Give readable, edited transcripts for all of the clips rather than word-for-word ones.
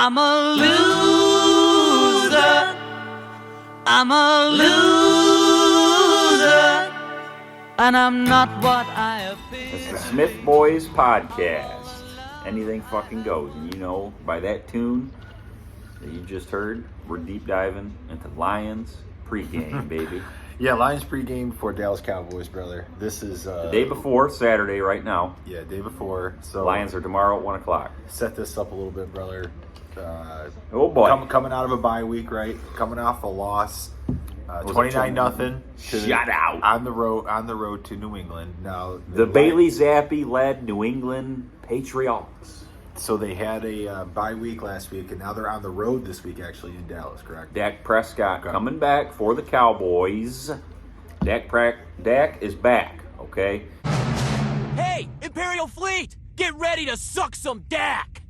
I'm a loser. I'm a loser. And I'm not what I appear. It's the Smith Boys Podcast. Anything fucking goes. And you know, by that tune that you just heard, we're deep diving into Lions pregame, baby. Yeah, Lions pregame for Dallas Cowboys, brother. This is The day before, Saturday, right now. Yeah, day before. So Lions are tomorrow at 1 o'clock. Set this up a little bit, brother. Oh boy. Coming out of a bye week, right? Coming off a loss, 29-0. Shut out on the road to New England. Now the Bailey Zappi led New England Patriots. So they had a bye week last week, and now they're on the road this week, actually in Dallas, correct? Dak Prescott coming back for the Cowboys. Dak is back. Okay. Hey, Imperial Fleet, get ready to suck some Dak.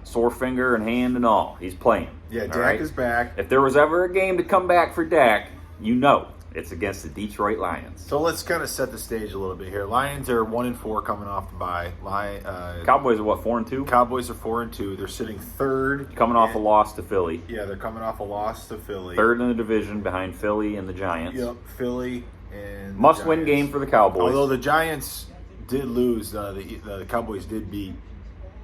Sore finger and hand and all. He's playing. Yeah, all Dak right? is back. If there was ever a game to come back for Dak, you know it's against the Detroit Lions. So let's kind of set the stage a little bit here. Lions are 1-4 coming off the bye. Cowboys are what, 4-2? Cowboys are 4-2. They're sitting third. Coming off a loss to Philly. Yeah, they're coming off a loss to Philly. Third in the division behind Philly and the Giants. Yep, Philly and must-win game for the Cowboys. Although the Giants did lose, the Cowboys did beat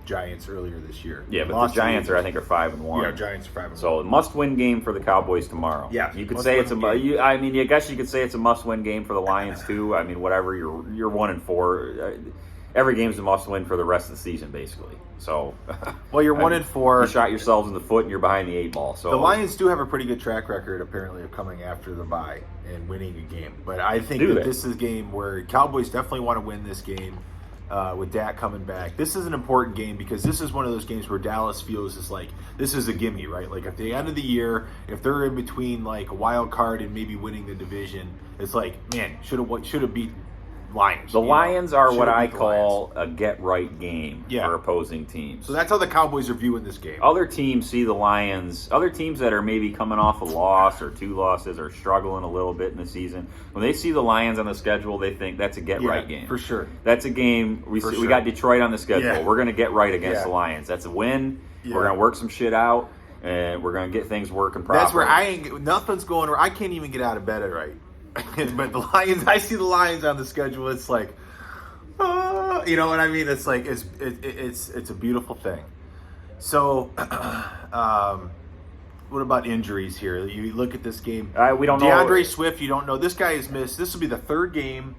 Giants earlier this year. Yeah, but the Giants are 5-1. Yeah, Giants are 5-1. So must-win game for the Cowboys tomorrow. Yeah, you could say it's I guess you could say it's a must-win game for the Lions too. I mean, whatever. You're 1-4. Every game's a must-win for the rest of the season, basically. So, well, you're 1-4. You shot yourselves in the foot, and you're behind the 8-ball. So the Lions do have a pretty good track record, apparently, of coming after the bye and winning a game. But I think that this is a game where Cowboys definitely want to win this game. With Dak coming back, this is an important game because this is one of those games where Dallas feels is like this is a gimme, right? Like at the end of the year, if they're in between like a wild card and maybe winning the division, it's like, man, should have beat Lions. The Lions are what I call a get-right game for opposing teams. So that's how the Cowboys are viewing this game. Other teams see the Lions, other teams that are maybe coming off a loss or two losses or struggling a little bit in the season, when they see the Lions on the schedule, they think that's a get-right game. For sure. That's a game, we got Detroit on the schedule. Yeah. We're going to get right against the Lions. That's a win. Yeah. We're going to work some shit out, and we're going to get things working properly. That's where nothing's going wrong. I can't even get out of bed right. But the Lions, I see the Lions on the schedule. It's like, you know what I mean? It's like it's a beautiful thing. So, what about injuries here? You look at this game. We don't know. DeAndre Swift, you don't know. This guy has missed. This will be the third game.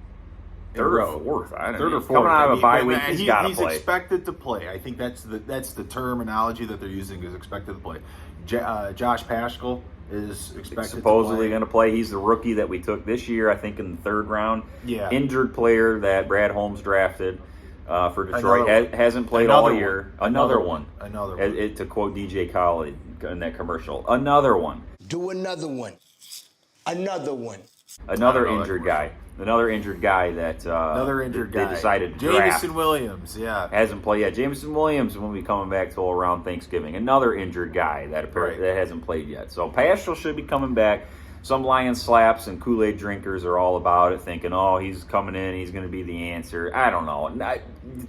Third or fourth. Third or fourth. Coming out of a bye week, he's got to play. He's expected to play. I think that's the terminology that they're using is expected to play. Josh Paschal is supposedly going to play. He's the rookie that we took this year, I think, in the third round. Yeah. Injured player that Brad Holmes drafted for Detroit. Hasn't played all year. Another one. To quote DJ Khaled in that commercial. Another one. Do another one. Another one. Another injured guy. Another injured guy that they decided to draft. Jameson Williams, yeah. Hasn't played yet. Jameson Williams won't be coming back till around Thanksgiving. Another injured guy that hasn't played yet. So Paschal should be coming back. Some Lions slaps and Kool-Aid drinkers are all about it, thinking, oh, he's coming in, he's going to be the answer. I don't know.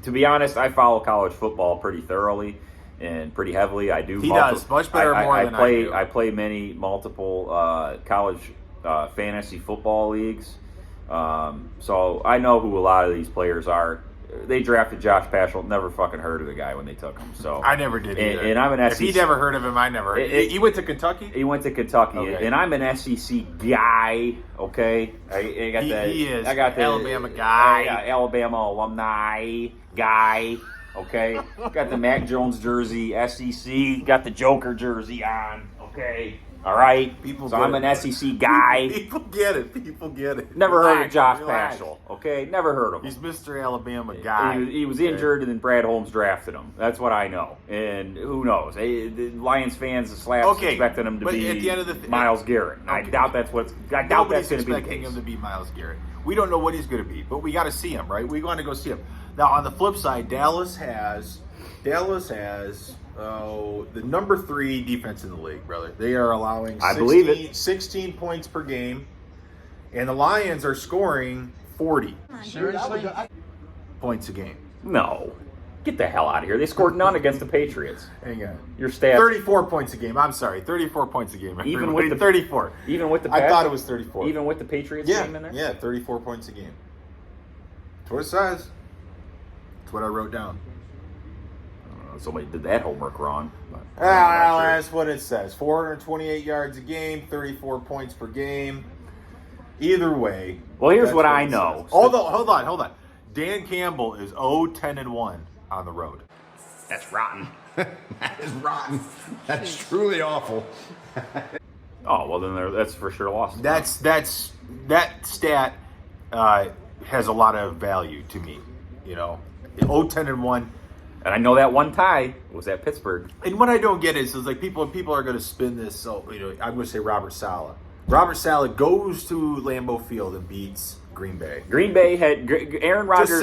To be honest, I follow college football pretty thoroughly and pretty heavily. I do. He does much better than I do. I play multiple college fantasy football leagues. So I know who a lot of these players are. They drafted Josh Paschal. Never fucking heard of the guy when they took him. So I never did either. And I'm an SEC. If he never heard of him, I never heard. He went to Kentucky? He went to Kentucky. Okay. And I'm an SEC guy, okay? He is. I got the Alabama guy. Alabama alumni guy, okay? Got the Mac Jones jersey, SEC. Got the Joker jersey on, okay? All right, I'm an SEC guy. People get it. Never heard of Josh Paschal, okay? Never heard of him. He's Mr. Alabama guy. He was injured, and then Brad Holmes drafted him. That's what I know. And who knows? The Lions fans, the slaps, expecting him to be at the end of the Myles Garrett. I doubt that's going to be the case. Nobody's expecting him to be Myles Garrett. We don't know what he's going to be, but we got to see him, right? We want to go see him. Now, on the flip side, Dallas has the number 3 defense in the league, brother. They are allowing 16 points per game, and the Lions are scoring 40 points a game. No. Get the hell out of here. They scored none against the Patriots. Hang on. Your stats. 34 points a game. I'm sorry. 34 points a game. Even with the 34. Even with the I thought it was 34. Even with the Patriots game in there? Yeah, 34 points a game. That's what it says. That's what I wrote down. Somebody did that homework wrong. That's what it says. 428 yards a game, 34 points per game. Either way. Well, here's what I know. Hold on. Dan Campbell is 0-10-1 on the road. That's rotten. That is rotten. That is truly awful. Oh, well, then that's for sure lost. That stat has a lot of value to me. 0-10-1. And I know that one tie was at Pittsburgh. And what I don't get is like people are going to spin this. So I'm going to say Robert Saleh. Robert Saleh goes to Lambeau Field and beats Green Bay. Green Bay had Aaron Rodgers.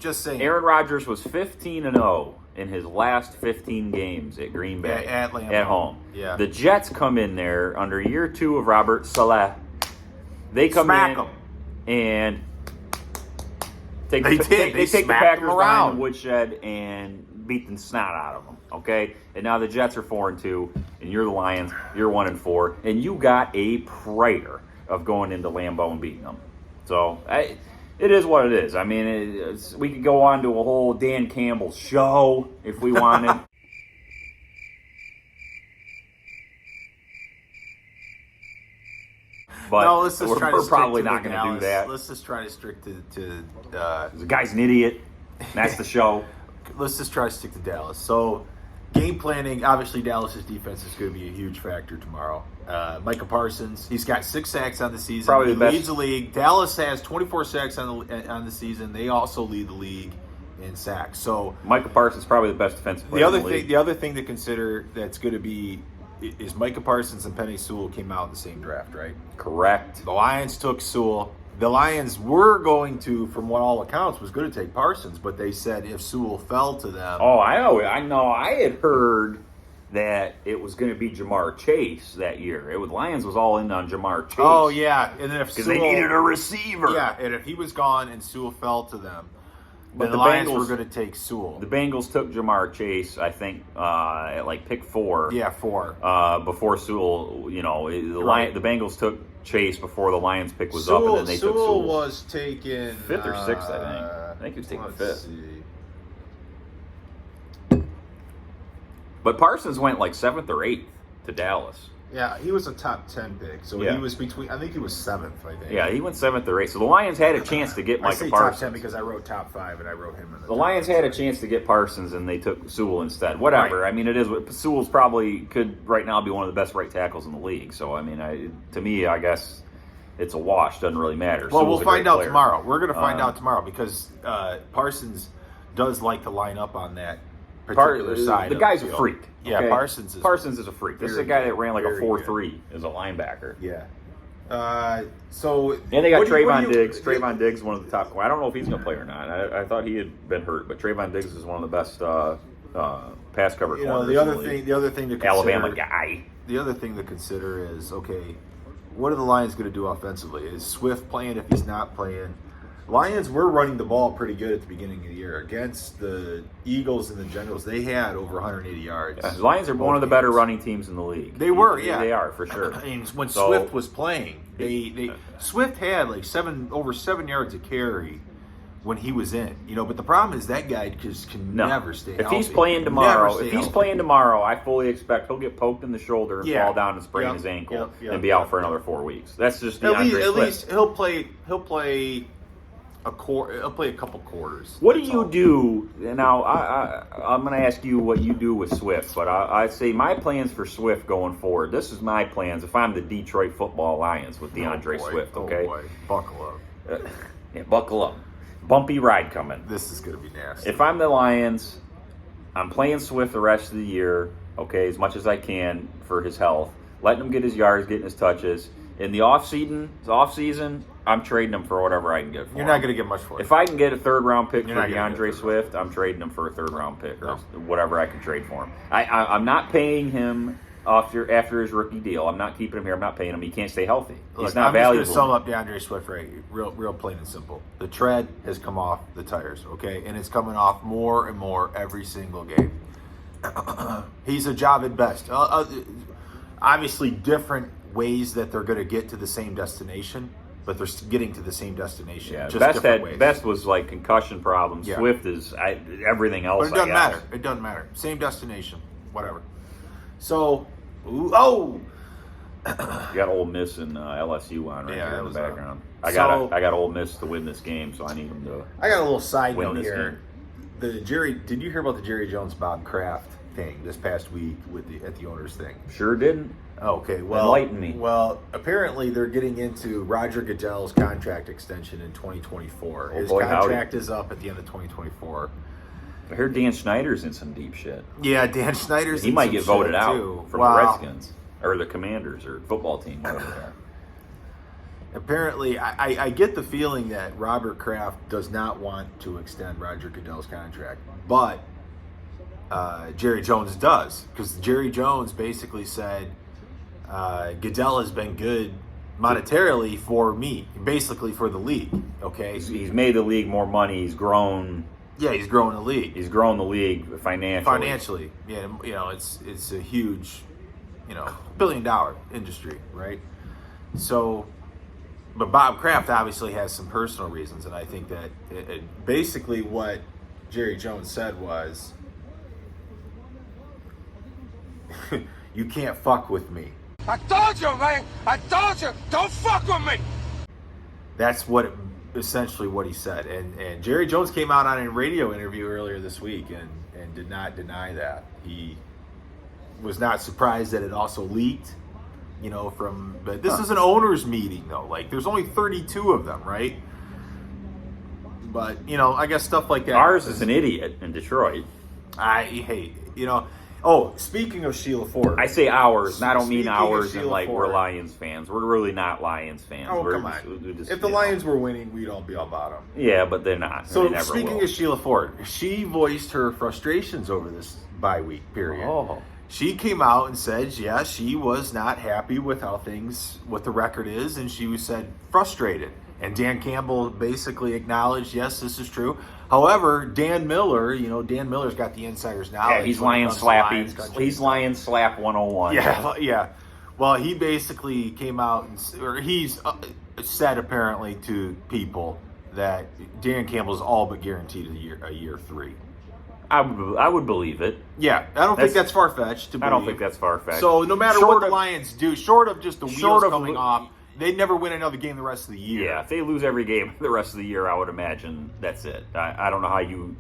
Just saying. Aaron Rodgers was 15-0 in his last 15 games at Green Bay at Lambeau. At home. Yeah. The Jets come in there under year 2 of Robert Saleh. They come Smack in them. And they take the Packers down the woodshed and beat the snot out of them. Okay, and now the Jets are 4-2, and you're the Lions. You're 1-4, and you got a prayer of going into Lambeau and beating them. So it is what it is. I mean, we could go on to a whole Dan Campbell show if we wanted. But no, let's just we're probably not going to do that. Let's just try to stick to the guy's an idiot. That's the show. Let's just try to stick to Dallas. So, game planning, obviously Dallas's defense is going to be a huge factor tomorrow. Micah Parsons, he's got 6 sacks on the season. Probably he leads the league. Dallas has 24 sacks on the season. They also lead the league in sacks. So Micah Parsons probably the best defensive player in the league. The other thing to consider that's going to be is Micah Parsons and Penei Sewell came out in the same draft, right? Correct. The Lions took Sewell. The Lions were going to, from what all accounts, was going to take Parsons, but they said if Sewell fell to them. Oh, I know. I had heard that it was going to be Jamar Chase that year. Lions was all in on Jamar Chase. Oh, yeah. And then if because they needed a receiver. Yeah, and if he was gone and Sewell fell to them, but the Lions were going to take Sewell. The Bengals took Jamar Chase, I think, at like pick 4. Yeah, 4. Before Sewell, the Bengals took Chase before the Lions pick was Sewell, up, and then they took Sewell. Sewell was taken 5th or 6th, I think. I think he was taken 5th. See. But Parsons went like 7th or 8th to Dallas. Yeah, he was a top 10 pick, so he was between. I think he was 7th. I think. Yeah, he went 7th or 8th. So the Lions had a chance to get Micah Parsons. I say top 10 because I wrote top 5 and I wrote him in the Lions had a chance to get Parsons and they took Sewell instead. Whatever. Right. I mean, it is. Sewell's probably could right now be one of the best right tackles in the league. So I mean, to me, I guess it's a wash. Doesn't really matter. Well, Sewell's we'll find out tomorrow. We're going to find out tomorrow because Parsons does like to line up on that particular side. The guy's a freak. Yeah, okay? Parsons is a freak. This is a guy that ran like a 4.3 as a linebacker. Yeah. So and they got Trayvon Diggs. Trayvon Diggs is one of the top. I don't know if he's going to play or not. I thought he had been hurt, but Trayvon Diggs is one of the best pass cover corners. The other thing to consider, Alabama guy. The other thing to consider is what are the Lions going to do offensively? Is Swift playing? If he's not playing, Lions were running the ball pretty good at the beginning of the year against the Eagles and the Generals. They had over 180 yards. Yeah, the Lions are one of the better running teams in the league. They were, they are for sure. And when Swift was playing, Swift had like over 7 yards of carry when he was in. But the problem is that guy just can never stay healthy. If he's playing tomorrow, I fully expect he'll get poked in the shoulder and fall down and sprain his ankle and be out for another 4 weeks. That's just at least he'll play a couple quarters. What do you do now? I'm going to ask you what you do with Swift, but I say my plans for Swift going forward. This is my plans if I'm the Detroit Football Lions with DeAndre Swift. Okay, buckle up. Buckle up. Bumpy ride coming. This is going to be nasty. If I'm the Lions, I'm playing Swift the rest of the year. Okay, as much as I can for his health, letting him get his yards, getting his touches. In the off season, I'm trading him for whatever I can get for him. You're not going to get much for it. If I can get a 3rd-round pick for DeAndre Swift, I'm trading him for a 3rd-round pick or whatever I can trade for him. I'm not paying him after his rookie deal. I'm not keeping him here. I'm not paying him. He can't stay healthy. He's Look, not valuable. I'm just going to sum up DeAndre Swift real plain and simple. The tread has come off the tires, okay? And it's coming off more and more every single game. He's a job at best. Obviously, different ways that they're going to get to the same destination, but they're getting to the same destination. Yeah, just Best ways. Best was like concussion problems. Yeah. Swift is everything else. But it doesn't matter. It doesn't matter. Same destination, whatever. So, you got Ole Miss and LSU on here in the background. I got Ole Miss to win this game, so I need them to. I got a little side win note this here. game. Did you hear about the Jerry Jones Bob Kraft thing this past week at the owners thing? Sure didn't. Okay, well, enlighten me. Well, apparently they're getting into Roger Goodell's contract extension in 2024. His contract is up at the end of 2024. I heard Dan Snyder's in some deep shit. Yeah, Dan Snyder's. He might get voted out from the Redskins or the Commanders or football team, whatever they are. Apparently, I get the feeling that Robert Kraft does not want to extend Roger Goodell's contract, but Jerry Jones does, because Jerry Jones basically said Goodell has been good monetarily for me, basically for the league. Okay, he's made the league more money. He's grown. Yeah, he's growing the league. He's grown the league financially. Yeah, it's a huge, $1 billion industry, right? So, but Bob Kraft obviously has some personal reasons, and I think that basically what Jerry Jones said was, "You can't fuck with me." I told you, man. I told you, don't fuck with me. That's essentially what he said, and Jerry Jones came out on a radio interview earlier this week and did not deny that. He was not surprised that it also leaked, but this is an owners meeting though. Like, there's only 32 of them, right? But I guess stuff like that. Ours is an idiot in Detroit. I hate, Oh, speaking of Sheila Ford. I say ours, and I don't mean ours and Sheila Ford. we're Lions fans. We're really not Lions fans. Oh, come on. If the Lions were winning, we'd all be all about them. Yeah, but they're not. So, they never speaking will. of Sheila Ford, she voiced her frustrations over this bye week period. Oh. She came out and said, she was not happy with what the record is, and she said frustrated. And Dan Campbell basically acknowledged, yes, this is true. However, Dan Miller's got the insider's knowledge. Yeah, he's Lion Slappy. He's Lion Slap 101. Yeah. Well, he basically came out he's said apparently to people that Dan Campbell's all but guaranteed a year 3. I would believe it. Yeah, I don't think that's far-fetched to believe. I don't think that's far-fetched. So no matter what the Lions do, short of just the wheels coming off, they'd never win another game the rest of the year. Yeah, if they lose every game the rest of the year, I would imagine that's it. I don't know how you...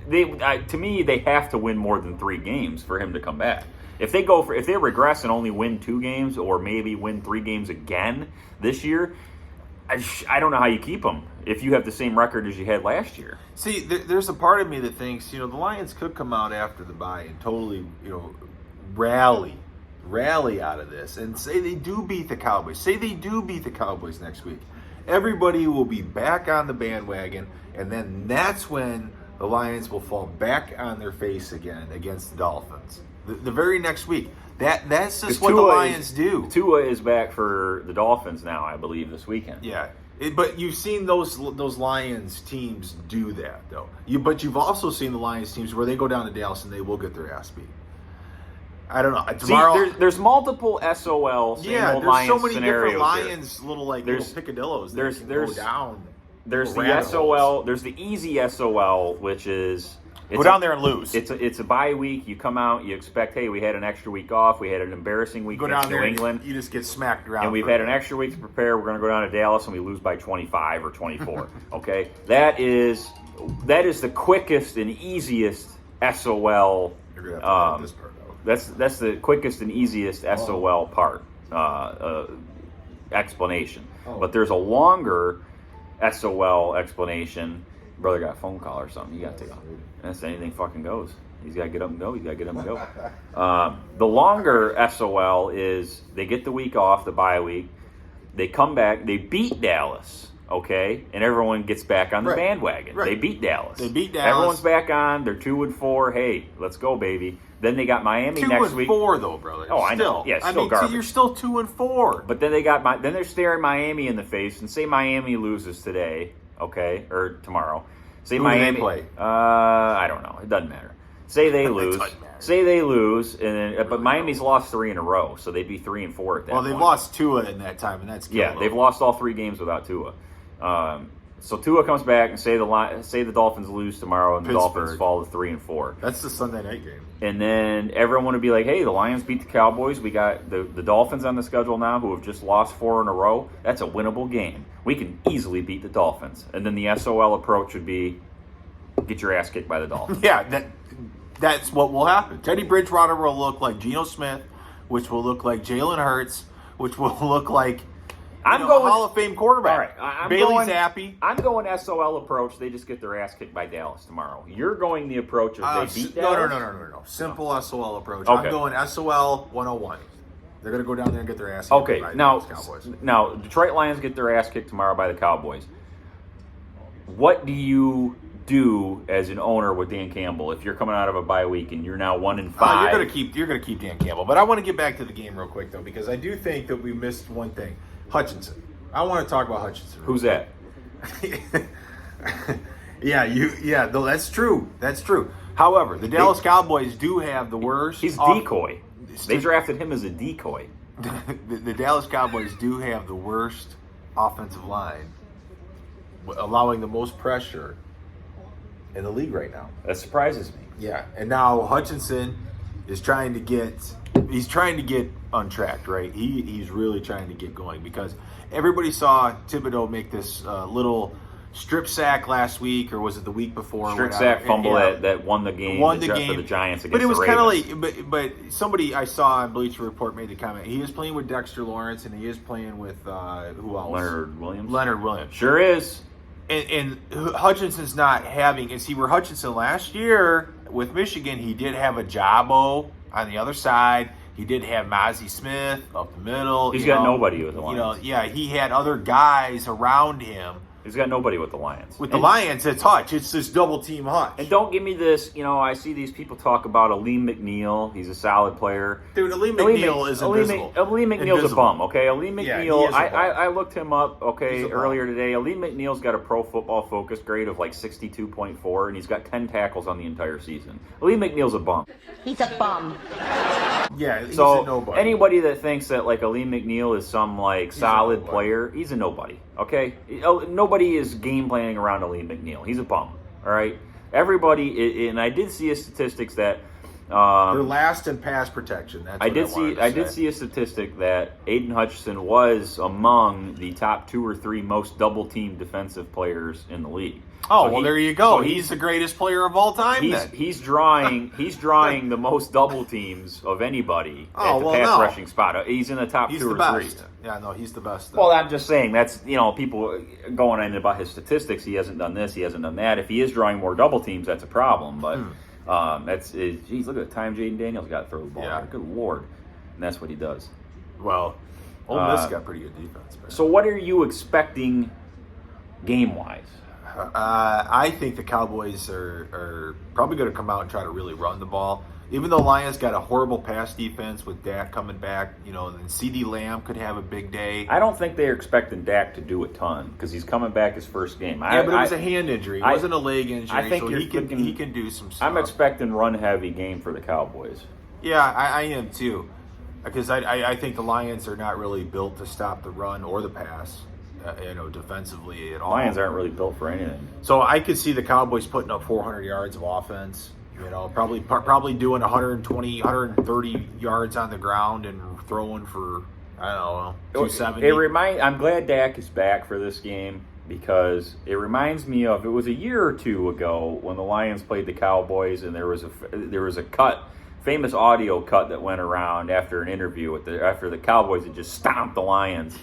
to me, they have to win more than 3 games for him to come back. If they regress and only win 2 games or maybe win 3 games again this year, I don't know how you keep them if you have the same record as you had last year. See, there's a part of me that thinks, the Lions could come out after the bye and totally, rally out of this and say they do beat the Cowboys. Say they do beat the Cowboys next week. Everybody will be back on the bandwagon, and then that's when the Lions will fall back on their face again against the Dolphins. The very next week. That's just what the Lions do. Tua is back for the Dolphins now, I believe, this weekend. Yeah. But you've seen those Lions teams do that, though. But you've also seen the Lions teams where they go down to Dallas and they will get their ass beat. I don't know. Tomorrow, there's multiple SOL, there's Lions so many scenarios different Lions, here. little picadillos. There's go down. There's the SOL. Holes. There's the easy SOL, which is go down there and lose. It's a bye week. You come out, you expect, hey, we had an extra week off. We had an embarrassing week against New England. You just get smacked around. And we've had an extra week to prepare. We're going to go down to Dallas and we lose by 25 or 24. Okay, that is the quickest and easiest SOL. You're going to have to this part out. That's the quickest and easiest SOL part explanation. Oh. But there's a longer SOL explanation. Brother got a phone call or something. You got to go. That's anything fucking goes. He's got to get up and go. He's got to get up and go. The longer SOL is they get the week off, the bye week. They come back. They beat Dallas. okay, and everyone gets back on the bandwagon. Right. They beat Dallas. Everyone's back on. They're 2-4. Hey, let's go, baby. Then they got Miami next week. 2-4 though, brother. Oh, I know. Yeah, still garbage. So you're still 2-4. But then then they're staring Miami in the face, and say Miami loses today, okay, or tomorrow. Say Who Miami do they play? I don't know. It doesn't matter. Say they lose. Say they lose, but Miami's lost 3 in a row, so they'd be 3-4 at that point. Well, they've lost Tua in that time, and that's they've lost all 3 games without Tua. So Tua comes back and say the Dolphins lose tomorrow, and the Dolphins fall to 3-4. That's the Sunday night game. And then everyone would be like, "Hey, the Lions beat the Cowboys. We got the Dolphins on the schedule now, who have just lost 4 in a row. That's a winnable game. We can easily beat the Dolphins." And then the SOL approach would be, "Get your ass kicked by the Dolphins." Yeah, that's what will happen. Teddy Bridgewater will look like Geno Smith, which will look like Jalen Hurts, which will look like a Hall of Fame quarterback. All right, Bailey Zappi. I'm going SOL approach. They just get their ass kicked by Dallas tomorrow. You're going the approach of they beat Dallas? No. Simple SOL approach. Okay. I'm going SOL 101. They're going to go down there and get their ass kicked by the Cowboys. Now, Detroit Lions get their ass kicked tomorrow by the Cowboys. What do you do as an owner with Dan Campbell if you're coming out of a bye week and you're now 1-5? You're going to keep Dan Campbell. But I want to get back to the game real quick though, because I do think that we missed one thing. Hutchinson. I want to talk about Hutchinson. Who's that? No, that's true. That's true. However, the Dallas Cowboys do have the worst. He's decoy. They drafted him as a decoy. The Dallas Cowboys do have the worst offensive line, allowing the most pressure in the league right now. That surprises me. Yeah, and now Hutchinson is trying to get untracked, right? He's really trying to get going because everybody saw Thibodeau make this little strip sack last week, or was it the week before? Strip sack fumble that won the game. For the Giants against the Ravens. But it was kind of like, but somebody I saw on Bleacher Report made the comment. He is playing with Dexter Lawrence, and he is playing with who else? Leonard Williams. Sure is. And Hutchinson's not having, and see where Hutchinson last year with Michigan, he did have a Jabo on the other side. He did have Mozzie Smith up the middle. He's got nobody with the Lions. He had other guys around him. He's got nobody with the Lions. With the Lions, it's Hutch. It's this double team Hutch. And don't give me this, I see these people talk about Aleem McNeil. He's a solid player. Dude, Aleem McNeil is invisible. Aleem McNeil's a bum, okay? Aleem McNeil, he is a bum. I looked him up, earlier today. Aleem McNeil's got a Pro Football Focus grade of like 62.4, and he's got 10 tackles on the entire season. Aleem McNeil's a bum. He's a bum. Yeah, he's a nobody. Anybody that thinks that like Aleem McNeil is some solid player, he's a nobody, okay? Nobody is game planning around Aleem McNeil. He's a bum, all right? Everybody, and I did see a statistics that they're last in pass protection. That's I did see a statistic that Aiden Hutchinson was among the top 2 or 3 most double team defensive players in the league. Oh, so there you go. So he's the greatest player of all time. He's drawing the most double teams of anybody at the pass rushing spot. He's in the top 2 or 3. Yeah, no, he's the best. Well, I'm just saying that's people going on about his statistics. He hasn't done this. He hasn't done that. If he is drawing more double teams, that's a problem. But geez, look at the time Jaden Daniels got to throw the ball. Yeah. Good Lord, and that's what he does. Well, Ole Miss got pretty good defense. Man. So, what are you expecting game wise? I think the Cowboys are probably going to come out and try to really run the ball. Even though Lions got a horrible pass defense with Dak coming back, and CeeDee Lamb could have a big day. I don't think they're expecting Dak to do a ton because he's coming back his first game. But it was a hand injury. It wasn't a leg injury. I think he can do some stuff. I'm expecting run-heavy game for the Cowboys. Yeah, I am too. Because I think the Lions are not really built to stop the run or the pass. Defensively at all. Lions aren't really built for anything. So I could see the Cowboys putting up 400 yards of offense. Probably doing 120, 130 yards on the ground and throwing for 270. I'm glad Dak is back for this game because it reminds me of it was a year or two ago when the Lions played the Cowboys and there was a famous audio cut that went around after an interview after the Cowboys had just stomped the Lions.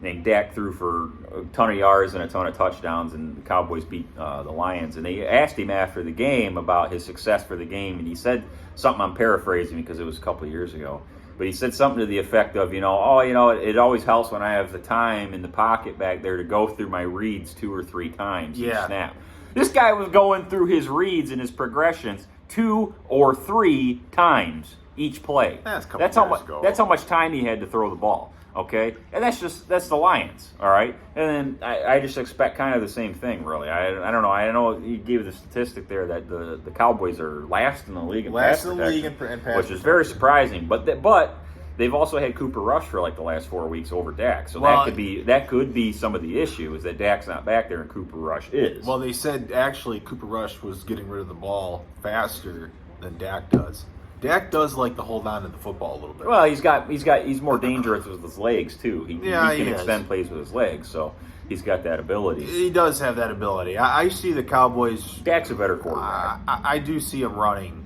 And Dak threw for a ton of yards and a ton of touchdowns, and the Cowboys beat the Lions. And they asked him after the game about his success for the game, and he said something, I'm paraphrasing because it was a couple of years ago. But he said something to the effect of, it always helps when I have the time in the pocket back there to go through my reads 2 or 3 times each snap. This guy was going through his reads and his progressions 2 or 3 times each play. That's how much time he had to throw the ball. Okay, and that's the Lions. All right, and then I just expect kind of the same thing, really. I don't know. I know you gave the statistic there that the Cowboys are last in the league in pass protection, which is very surprising. But they've also had Cooper Rush for like the last 4 weeks over Dak, so that could be some of the issue is that Dak's not back there and Cooper Rush is. Well, they said actually Cooper Rush was getting rid of the ball faster than Dak does. Dak does like to hold on to the football a little bit. Well, he's more dangerous with his legs too. He can extend plays with his legs, so he's got that ability. He does have that ability. I see the Cowboys. Dak's a better quarterback. I do see him running,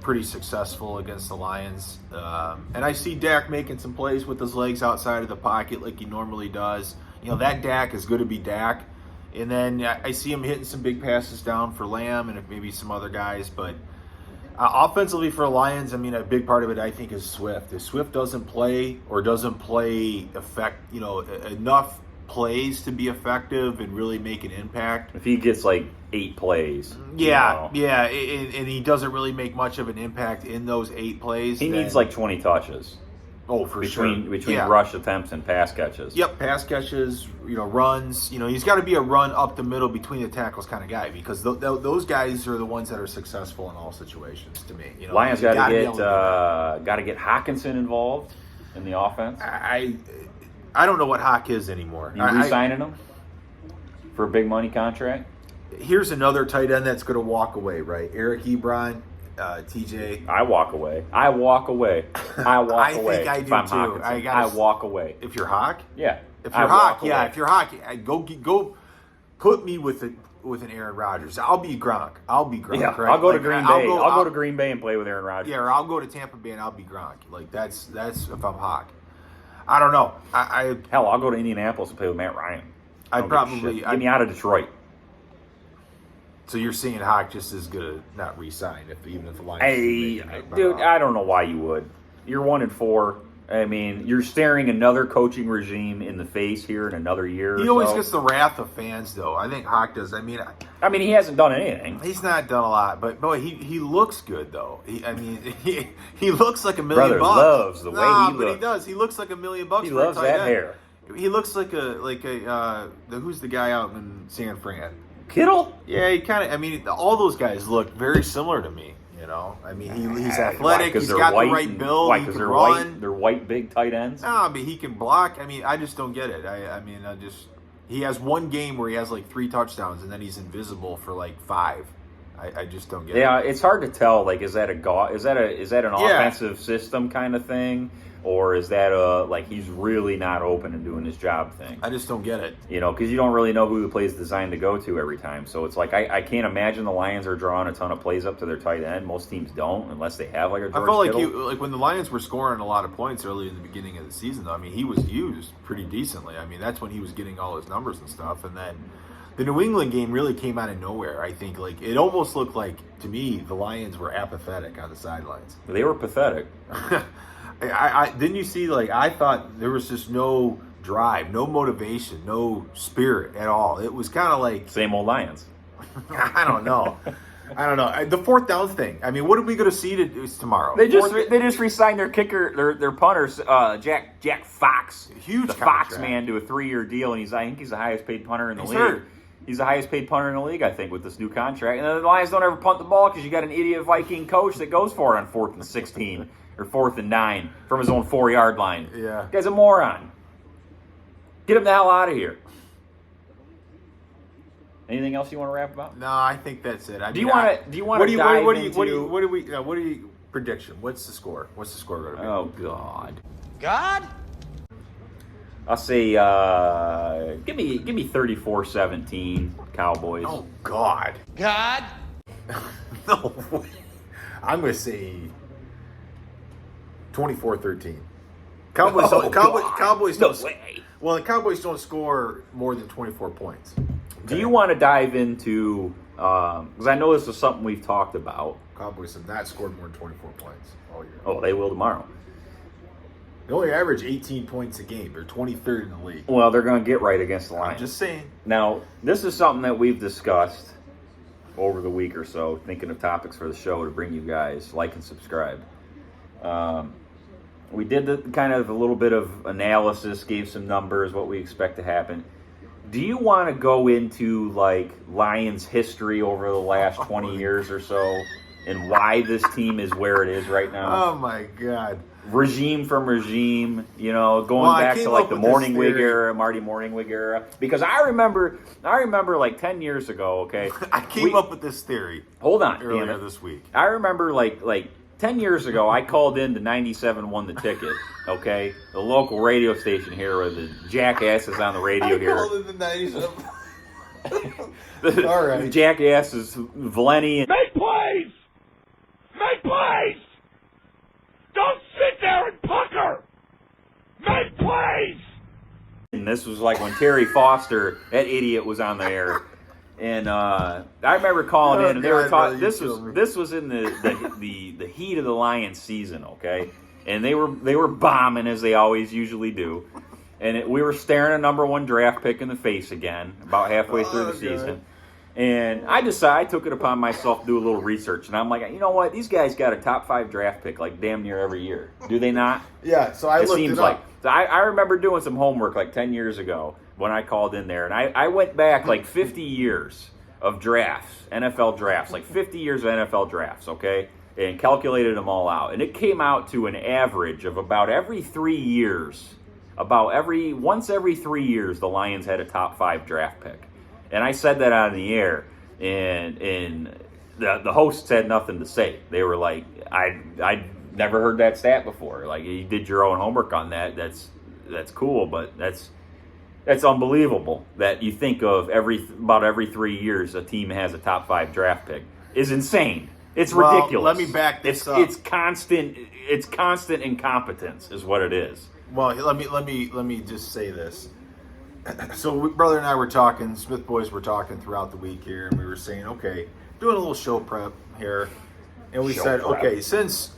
pretty successful against the Lions, and I see Dak making some plays with his legs outside of the pocket like he normally does. That Dak is going to be Dak, and then I see him hitting some big passes down for Lamb and maybe some other guys, but. Offensively for the Lions, a big part of it I think is Swift. If Swift doesn't play enough plays to be effective and really make an impact. If he gets like 8 plays. And he doesn't really make much of an impact in those 8 plays. He needs like 20 touches. Oh, for sure. Between rush attempts and pass catches. Yep, pass catches, runs. He's got to be a run up the middle between the tackles kind of guy because those guys are the ones that are successful in all situations to me. Lions got to get Hockenson involved in the offense. I don't know what Hawk is anymore. You re-signing him for a big money contract? Here's another tight end that's going to walk away, right? Eric Ebron. TJ, I walk away. I think I do too. I walk away. If you're Hawk, yeah. If you're Hawk, If you're Hawk, go put me with an Aaron Rodgers. I'll be Gronk. Yeah, right? I'll go to Green Bay. I'll go to Green Bay and play with Aaron Rodgers. Yeah, or I'll go to Tampa Bay and I'll be Gronk. Like that's if I'm Hawk. I don't know. I'll go to Indianapolis and play with Matt Ryan. Get me out of Detroit. So you're seeing Hawk just as good to not re-sign even if the Lions. Dude, I don't know why you would. You're 1-4. You're staring another coaching regime in the face here in another year. He always gets the wrath of fans, though. I think Hawk does. He hasn't done anything. He's not done a lot, but boy, he looks good though. He looks like $1 million. Loves the way he looks. But he does. He looks like $1 million. He loves that hair. He looks like who's the guy out in San Fran? Kittle? Yeah, he kind of. All those guys look very similar to me. He's athletic. He's got the right build. Why? Because they're white. They're white, big tight ends. No, but he can block. I just don't get it. He has one game where he has like 3 touchdowns and then he's invisible for like 5. I just don't get it. Yeah, it's hard to tell. Like, is that an offensive system kind of thing? Or is that he's really not open and doing his job thing? I just don't get it. Because you don't really know who the play is designed to go to every time. So it's like I can't imagine the Lions are drawing a ton of plays up to their tight end. Most teams don't unless they have like a George Kittle. I felt like when the Lions were scoring a lot of points early in the beginning of the season, though, he was used pretty decently. That's when he was getting all his numbers and stuff. And then the New England game really came out of nowhere. I think it almost looked like, to me, the Lions were apathetic on the sidelines. They were pathetic. Didn't you see, I thought there was just no drive, no motivation, no spirit at all. It was kind of like... Same old Lions. I don't know. The 4th down thing. What are we going to see tomorrow? They just re-signed their kicker, their punters, Jack Fox. Huge contract. Fox man to a 3-year deal, and I think he's the highest paid punter in the league. Hurt. He's the highest paid punter in the league, I think, with this new contract. And the Lions don't ever punt the ball because you got an idiot Viking coach that goes for it on 4th and 16 or 4th and 9 from his own 4-yard line. Yeah, the guy's a moron. Get him the hell out of here. Anything else you want to rap about? No, I think that's it. Do you want to dive into prediction? What's the score? What's the score going to be? Oh God. I'll say, give me 34-17 Cowboys. Oh God. No way. I'm going to say 24-13. Cowboys don't. Way. Well, the Cowboys don't score more than 24 points. Okay. Do you want to dive into? Because I know this is something we've talked about. Cowboys have not scored more than 24 points all year. Oh, they will tomorrow. They only average 18 points a game. They're 23rd in the league. Well, they're going to get right against the Lions. I'm just saying. Now, this is something that we've discussed over the week or so, thinking of topics for the show to bring you guys. Like and subscribe. We did kind of a little bit of analysis, gave some numbers, what we expect to happen. Do you want to go into, like, Lions history over the last 20 years or so and why this team is where it is right now? Oh, my God. Regime from regime, going back to, like, the Morningwig era, Marty Morningwig era. Because I remember, like, 10 years ago, okay? I came up with this theory. Hold on. Earlier this week. I remember, like 10 years ago, I called in to 97 Won the Ticket, okay? The local radio station here where the jackasses on the radio here. I called in to 97. All right. The jackasses, Valeni. Make plays! Make plays! Don't sit there and pucker! Make plays! And this was like when Terry Foster, that idiot, was on the air. And I remember calling in, and they were talking. This was in the heat of the Lions season, okay? And they were bombing as they always usually do, and we were staring a number 1 draft pick in the face again about halfway through the season. And I took it upon myself to do a little research, and I'm like, you know what? These guys got a top 5 draft pick like damn near every year, do they not? Yeah. So I looked it up. So I remember doing some homework like 10 years ago when I called in there, and I went back like 50 years of drafts, NFL drafts, like 50 years of NFL drafts, okay, and calculated them all out. And it came out to an average of about every 3 years, once every 3 years, the Lions had a top 5 draft pick. And I said that on the air, and the hosts had nothing to say. They were like, I never heard that stat before. Like, you did your own homework on that. That's cool, but that's unbelievable that you think of about every 3 years a team has a top 5 draft pick. Is insane. It's ridiculous. Let me back this up. It's constant incompetence is what it is. Well, let me just say this. So brother and I were talking, Smith boys were talking throughout the week here, and we were saying, okay, doing a little show prep here, and we said, okay, since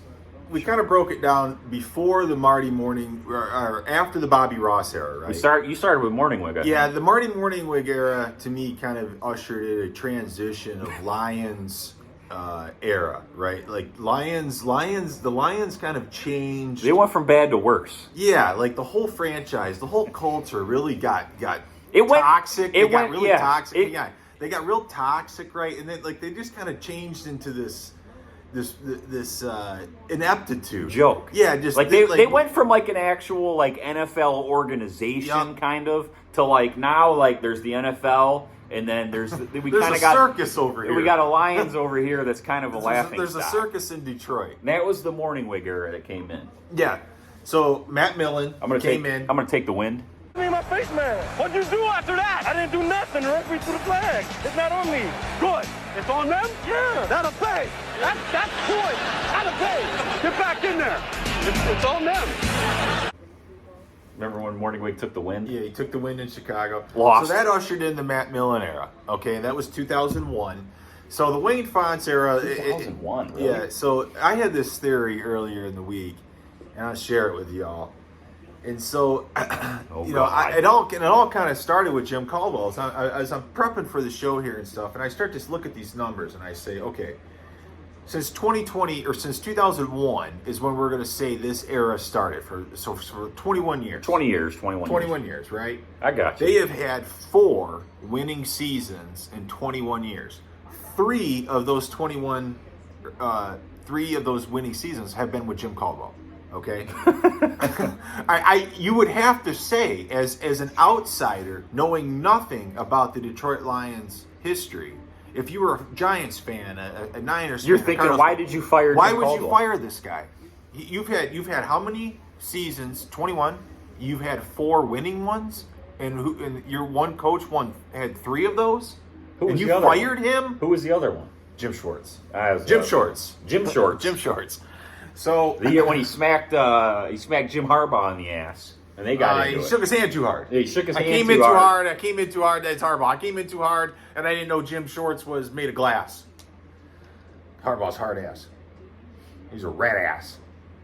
we kind of broke it down before the Marty Morning or after the Bobby Ross era, right? You started with Morningwig. Yeah, the Marty Morningwig era to me kind of ushered in a transition of Lions era, right? Like the Lions kind of changed. They went from bad to worse. Yeah, like the whole franchise, the whole culture really got toxic. It got really toxic. They got real toxic, right? And then they just kind of changed into this ineptitude joke. Yeah, just they went from like an actual like NFL organization kind of to like now like there's the NFL. And then there's kind of got circus over here. We got a Lions over here that's kind of a laughing There's stock. a circus in Detroit. And that was the Morningwig era that came in. Yeah. So Matt Millen came in. I'm going to take the wind. Me and my face man. What'd you do after that? I didn't do nothing. The referee threw the flag. It's not on me. Good. It's on them? Yeah. That'll pay. That's point. That'll pay. Get back in there. It's on them. Remember when Morningwig took the wind? Yeah, he took the wind in Chicago. Lost. So that ushered in the Matt Millen era. Okay, that was 2001. So the Wayne Fonts era. 2001, really? Yeah, so I had this theory earlier in the week, and I'll share it with y'all. And so, it all kind of started with Jim Caldwell. As I'm prepping for the show here and stuff, and I start to look at these numbers, and I say, okay, since 2020 or since 2001 is when we're going to say this era started for 21 years. 21 years, right? I got you. They have had 4 winning seasons in 21 years. 3 of those winning seasons have been with Jim Caldwell. Okay, you would have to say as an outsider, knowing nothing about the Detroit Lions history. If you were a Giants fan, a Niners fan, you're thinking, why did you fire? Why Jim would Caldwell? you fire this guy? You've had how many seasons? 21. You've had 4 winning ones, and your one coach had 3 of those. And you fired him? Who was the other one? Jim Schwartz. Jim Shorts. So the year when he smacked Jim Harbaugh on the ass. And they got into he shook his hand too hard. He shook his hand I came in too hard. That's Harbaugh. I came in too hard, and I didn't know Jim Shorts was made of glass. Harbaugh's hard ass. He's a rat ass.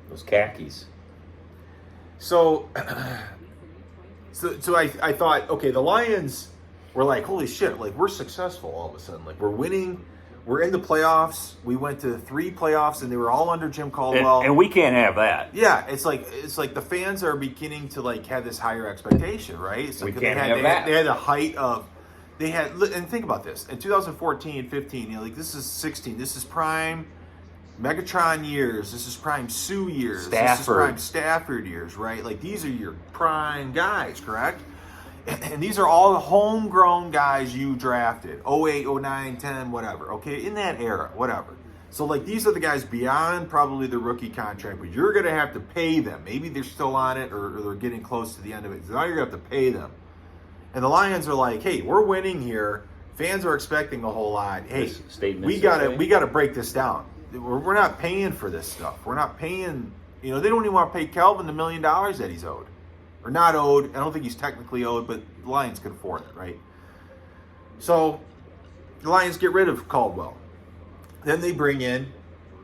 Those khakis. So I thought, okay, the Lions were like, holy shit, like we're successful all of a sudden. Like we're winning. We're in the playoffs. We went to 3 playoffs, and they were all under Jim Caldwell. And we can't have that. Yeah, it's like the fans are beginning to like have this higher expectation, right? It's like we can't have that. They had the height of, and think about this in 2014, 15. You know, like this is 16. This is prime Megatron years. This is prime Sue years. This is prime Stafford years, right? Like these are your prime guys, correct? And these are all the homegrown guys you drafted. 08, 09, 10, whatever. Okay, in that era, whatever. So, like, these are the guys beyond probably the rookie contract, but you're going to have to pay them. Maybe they're still on it or they're getting close to the end of it. So now you're going to have to pay them. And the Lions are like, hey, we're winning here. Fans are expecting a whole lot. Hey, we gotta break this down. We're not paying for this stuff. We're not paying, they don't even want to pay Kelvin the $1 million that he's owed. Or not owed. I don't think he's technically owed, but the Lions could afford it, right? So the Lions get rid of Caldwell. Then they bring in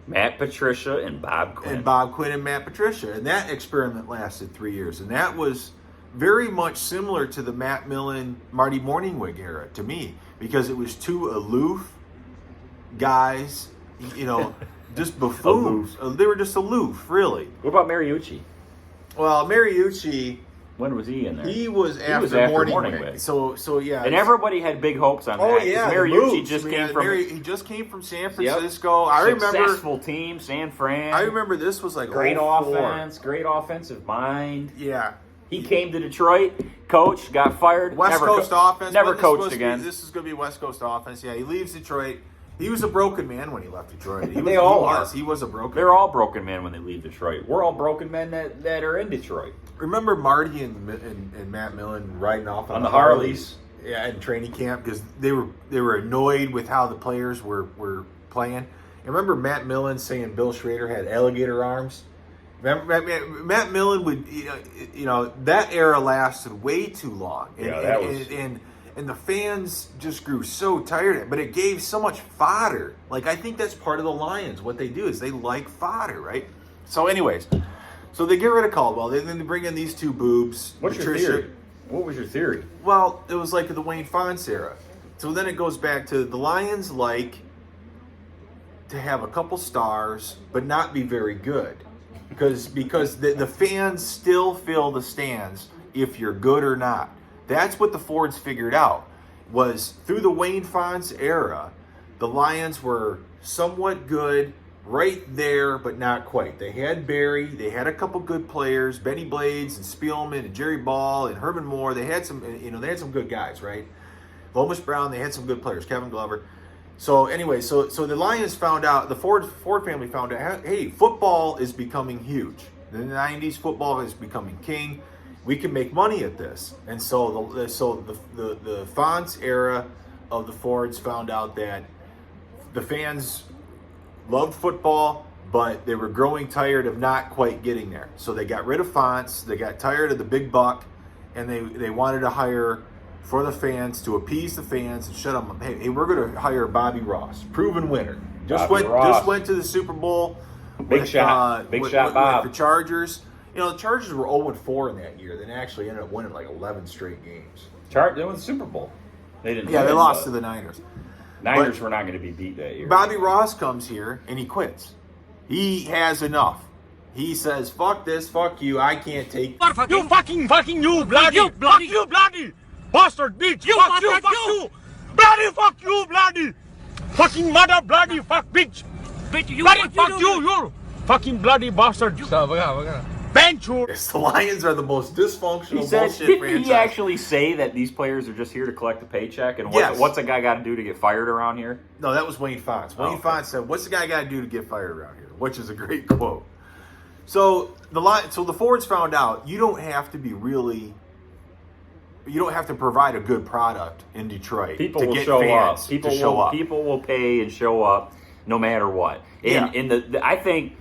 Matt Patricia and Bob Quinn. And Matt Patricia. And that experiment lasted 3 years. And that was very much similar to the Matt Millen, Marty Morningwig era to me. Because it was 2 aloof guys, just buffoons. They were just aloof, really. What about Mariucci? Well, Mariucci... When was he in there? He was after Morningwig. So yeah. And everybody had big hopes on that. Oh yeah, Mariucci just came from San Francisco. Yep. I remember successful team, San Fran. I remember this was like great offense, great offensive mind. Yeah. He came to Detroit, coached, got fired. West Coast offense. Never coached again. This is going to be West Coast offense. Yeah, he leaves Detroit. He was a broken man when he left Detroit. He was a broken They're all broken men when they leave Detroit. We're all broken men that are in Detroit. Remember Marty and Matt Millen riding off on the Harleys? Yeah, in training camp because they were annoyed with how the players were playing. And remember Matt Millen saying Bill Schrader had alligator arms? Matt Millen would, that era lasted way too long. And the fans just grew so tired of it. But it gave so much fodder. Like, I think that's part of the Lions. What they do is they like fodder, right? So anyways, so they get rid of Caldwell. Then they bring in these 2 boobs. What's your theory? What was your theory? Well, it was like the Wayne Fonts era. So then it goes back to the Lions like to have a couple stars, but not be very good. Because the fans still fill the stands if you're good or not. That's what the Fords figured out, was through the Wayne Fonts era, the Lions were somewhat good, right there, but not quite. They had Barry, they had a couple good players, Benny Blades and Spielman and Jerry Ball and Herman Moore. They had some, they had some good guys, right? Lomas Brown, they had some good players, Kevin Glover. So anyway, so the Lions found out, the Ford family found out, hey, football is becoming huge. In the 90s, football is becoming king. We can make money at this. And so the Fonts era of the Fords found out that the fans loved football, but they were growing tired of not quite getting there. So they got rid of Fonts, they got tired of the big buck, and they wanted to hire for the fans, to appease the fans and shut them up. Hey, we're going to hire Bobby Ross, proven winner. Just went to the Super Bowl. Big shot Bob. With the Chargers. The Chargers were 0-4 in that year. They actually ended up winning like 11 straight games. They won the Super Bowl. They didn't. Yeah, they lost to the Niners. Niners were not going to be beat that year. Bobby Ross comes here and he quits. He has enough. He says, "Fuck this, fuck you. I can't take." You fucking you bloody, fuck you bloody, bastard bitch. Fuck you, bloody, fuck you bloody, fucking mother bloody, fuck bitch. Bloody fuck you fucking bloody bastard. The Lions are the most dysfunctional bullshit didn't franchise. He actually say that these players are just here to collect a paycheck? And what's a guy got to do to get fired around here? No, that was Wayne Fonts. Wayne Fonts said, "What's the guy got to do to get fired around here?" Which is a great quote. So the Fords found out you don't have to provide a good product in Detroit. People to will get show fans up. People will pay and show up no matter what. I think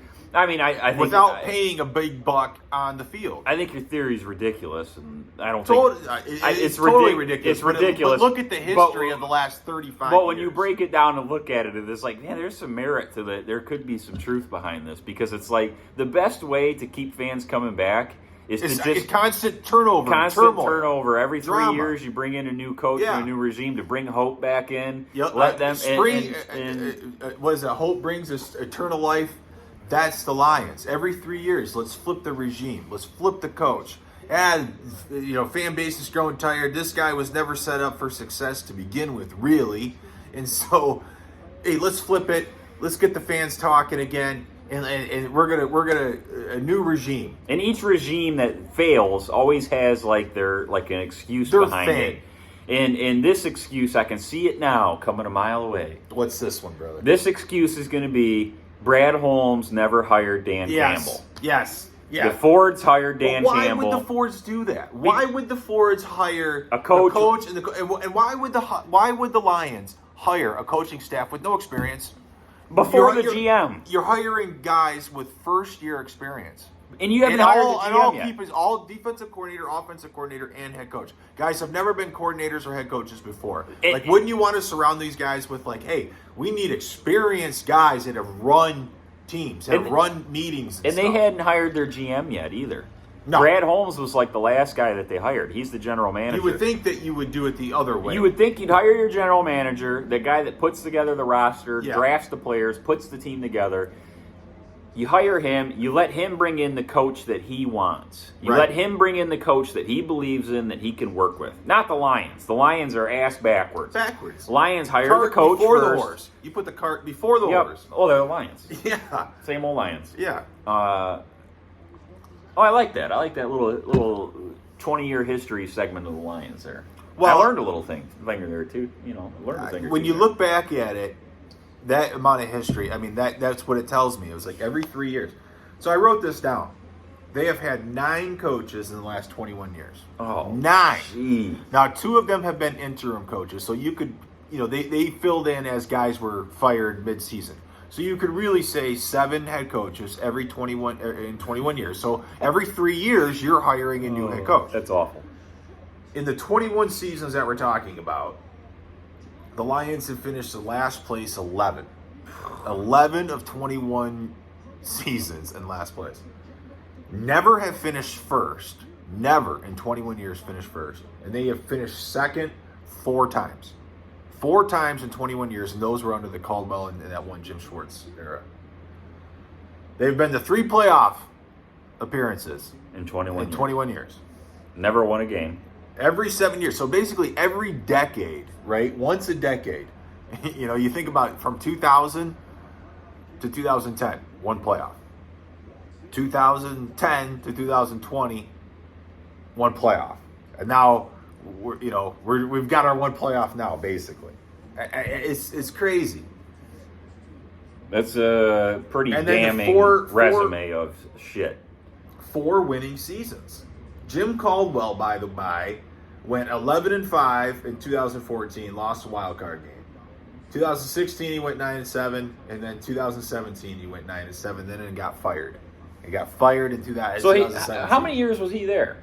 without paying a big buck on the field. I think your theory is ridiculous, and I don't think it's totally ridiculous. It's ridiculous. But look at the history of the last 35 years. But when you break it down and look at it, it's like, man, there's some merit to that. There could be some truth behind this, because it's like the best way to keep fans coming back It's constant turnover. Constant turnover. Every 3 Drama. years, you bring in a new coach and a new regime to bring hope back in. Yep. Let them what is it? Hope brings us eternal life. That's the Lions. Every 3 years, let's flip the regime. Let's flip the coach. And fan base is growing tired. This guy was never set up for success to begin with, really. And so, hey, let's flip it. Let's get the fans talking again. And we're gonna a new regime. And each regime that fails always has an excuse behind it. And this excuse, I can see it now coming a mile away. What's this one, brother? This excuse is going to be Brad Holmes never hired Dan Campbell. Yes. Yeah. The Fords hired Dan Campbell. Campbell. Why would the Fords do that? Why would the Fords hire a coach and why would the Lions hire a coaching staff with no experience? Before the GM. You're hiring guys with first-year experience. And you haven't hired the GM yet. All defensive coordinator, offensive coordinator, and head coach. Guys have never been coordinators or head coaches before. Wouldn't you want to surround these guys with hey, we need experienced guys that have run teams, run meetings and they hadn't hired their GM yet either. No. Brad Holmes was the last guy that they hired. He's the general manager. You would think that you would do it the other way. You would think you'd hire your general manager, the guy that puts together the roster, drafts the players, puts the team together. You hire him. You let him bring in the coach that he wants. You let him bring in the coach that he believes in, that he can work with. Not the Lions. The Lions are ass backwards. Lions hire the coach before first. The horse. You put the cart before the horse. Oh, they're the Lions. Yeah. Same old Lions. Yeah. I like that. I like that little 20-year history segment of the Lions there. Well, I learned a little thing there too. Learned a thing or when two you there. look back at it, that amount of history, that's what it tells me. It was every 3 years. So I wrote this down. They have had 9 coaches in the last 21 years. Oh, 9. Geez. Now, 2 of them have been interim coaches, so you could, they filled in as guys were fired mid-season. So you could really say 7 head coaches every 21 years. So every 3 years, you're hiring a new head coach. That's awful. In the 21 seasons that we're talking about, the Lions have finished the last place 11. 11 of 21 seasons in last place. Never have finished first. Never in 21 years finished first. And they have finished second 4 times. 4 times in 21 years, and those were under the Caldwell and that one Jim Schwartz era. They've been to 3 playoff appearances in 21 years. Never won a game. Every 7 years. So basically every decade, right? Once a decade. You think about from 2000 to 2010, 1 playoff. 2010 to 2020, 1 playoff. And now we've got our 1 playoff now, basically. It's crazy. That's a pretty damning resume of shit. 4 winning seasons. Jim Caldwell, by the by, went 11-5 in 2014, lost a wild card game. 2016 he went 9-7, and then 2017 he went 9-7, then it got fired. He got fired in 2017. So how many years was he there?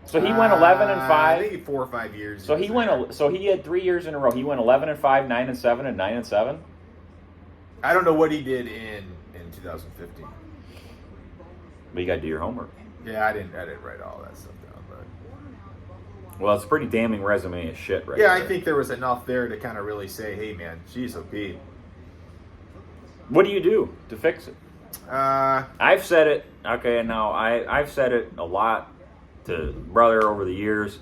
So he went 11-5. I think 4 or 5 years. So he had 3 years in a row. He went 11-5, 9-7, and 9-7. I don't know what he did in 2015. But you got to do your homework. Yeah, I didn't write all that stuff down, but well, it's a pretty damning resume of shit, right? Yeah, there. I think there was enough there to kind of really say, "Hey, man, geez, okay." What do you do to fix it? I've said it. Okay, now I've said it a lot to brother over the years.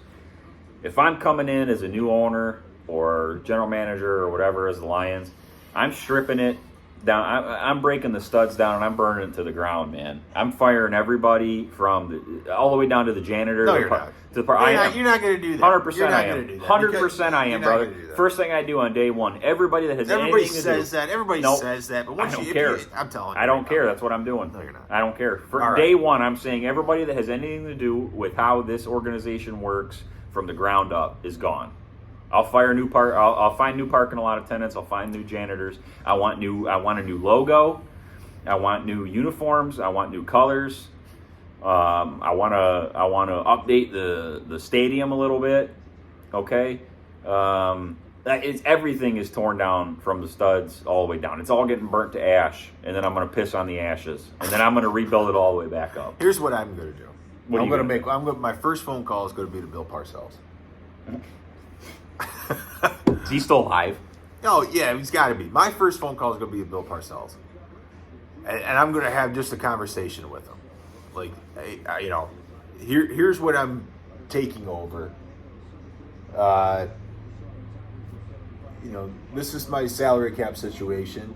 If I'm coming in as a new owner or general manager or whatever as the Lions, I'm stripping it down. I'm breaking the studs down and I'm burning it to the ground, man. I'm firing everybody from all the way down to the janitor. No, you're not. You're not going to do that. 100% I am. 100% I am, brother. First thing I do on day one, everybody that has anything to do. Everybody says that. But once I don't care. I'm telling you. I don't care. That's what I'm doing. No, you're not. I don't care. For day one, I'm saying everybody that has anything to do with how this organization works from the ground up is gone. I'll fire new I'll find new parking lot attendants. I'll find new janitors. I want a new logo. I want new uniforms. I want new colors. I want to update the stadium a little bit. Okay, everything is torn down from the studs all the way down. It's all getting burnt to ash, and then I'm going to piss on the ashes, and then I'm going to rebuild it all the way back up. Here's what I'm going to do. My first phone call is going to be to Bill Parcells. Is he still alive? Oh, yeah, he's got to be. My first phone call is going to be to Bill Parcells. And I'm going to have just a conversation with him. Like, here's what I'm taking over. This is my salary cap situation.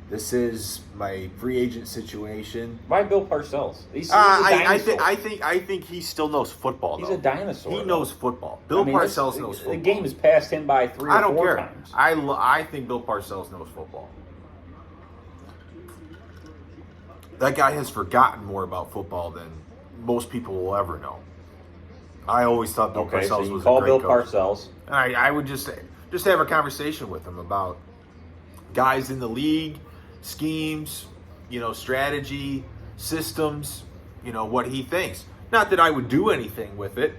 This is my free agent situation. Why Bill Parcells? He's a dinosaur. I think he still knows football. He's a dinosaur. He knows football. Bill Parcells knows football. The game has passed him by 3 or 4 times. I think Bill Parcells knows football. That guy has forgotten more about football than most people will ever know. I always thought Bill Parcells was a great coach. Call Bill Parcells. I would just have a conversation with him about guys in the league, schemes, strategy, systems, what he thinks. Not that I would do anything with it.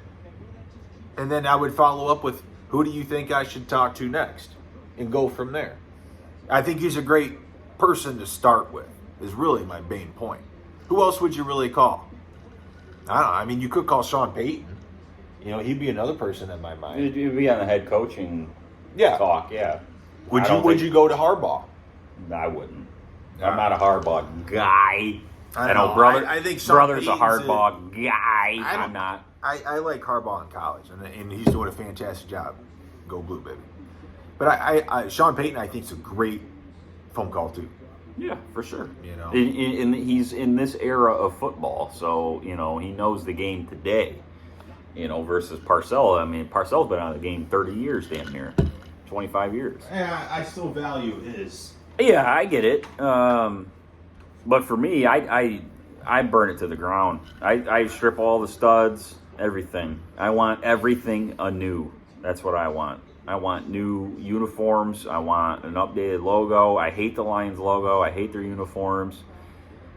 And then I would follow up with, who do you think I should talk to next? And go from there. I think he's a great person to start with, is really my main point. Who else would you really call? I don't know. I mean, you could call Sean Payton. He'd be another person in my mind. You'd be on the head coaching talk, yeah. Would you go to Harbaugh? No, I wouldn't. I'm not a Harbaugh guy. I know, I think Sean brother's Payton's a Harbaugh guy. I'm not. I like Harbaugh in college, and he's doing a fantastic job. Go Blue, baby. But Sean Payton, I think, is a great phone call too. Yeah, for sure. He's in this era of football, so he knows the game today. Versus Parcells. I mean, Parcells been out of the game 30 years, damn near 25 years. Yeah, I still value his. Yeah, I get it. But for me, I burn it to the ground. I strip all the studs, everything. I want everything anew. That's what I want. I want new uniforms. I want an updated logo. I hate the Lions logo. I hate their uniforms.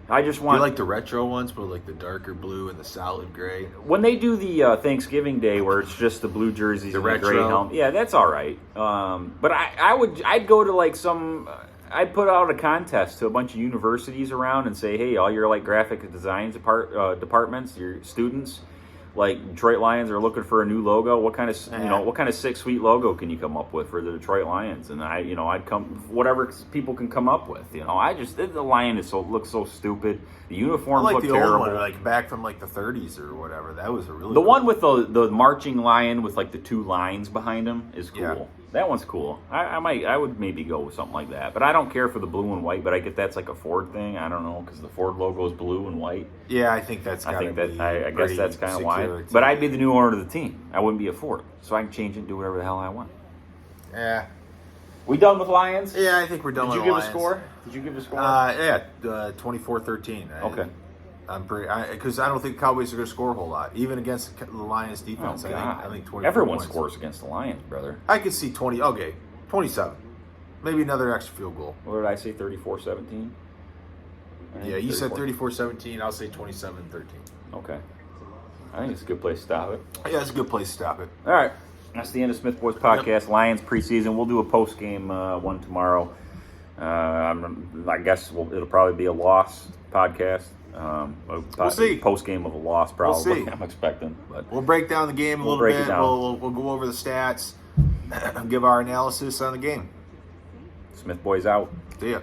I just want. Do you like the retro ones, but like the darker blue and the solid gray? When they do the Thanksgiving Day, where it's just the blue jerseys and the gray helmet, yeah, that's all right. But I'd go to like some. I'd put out a contest to a bunch of universities around and say, hey, all your like graphic design departments, your students, like Detroit Lions are looking for a new logo. What kind of what kind of sick, sweet logo can you come up with for the Detroit Lions? And I'd come whatever people can come up with. The lion looks so stupid. The uniforms look terrible. I like the old one, like back from like the 30s or whatever. That was a really the one with the marching lion with like the 2 lines behind him is cool. Yeah. That one's cool. I would maybe go with something like that. But I don't care for the blue and white. But I get that's like a Ford thing. I don't know, because the Ford logo is blue and white. Yeah, I think that's. I guess that's kind of why. But I'd be the new owner of the team. I wouldn't be a Ford, so I can change it and do whatever the hell I want. Yeah. We done with Lions? Yeah, I think we're done with Lions. Did you give a score? Yeah, 24-13. Okay. I'm pretty because I don't think the Cowboys are going to score a whole lot, even against the Lions defense. Oh, I think 24 everyone points. scores against the Lions, brother. I could see 20. Okay, 27. Maybe another extra field goal. What did I say? 34-17. Yeah, you said 34-17. I'll say 27-13. Okay. I think it's a good place to stop it. Yeah, it's a good place to stop it. All right. That's the end of Smith Boys Podcast. Yep. Lions preseason. We'll do a post-game one tomorrow. I guess it'll probably be a loss podcast. We'll see. Post-game of a loss, probably. We'll see. I'm expecting. But we'll break down the game a little bit. We'll go over the stats and give our analysis on the game. Smith Boys out. See ya.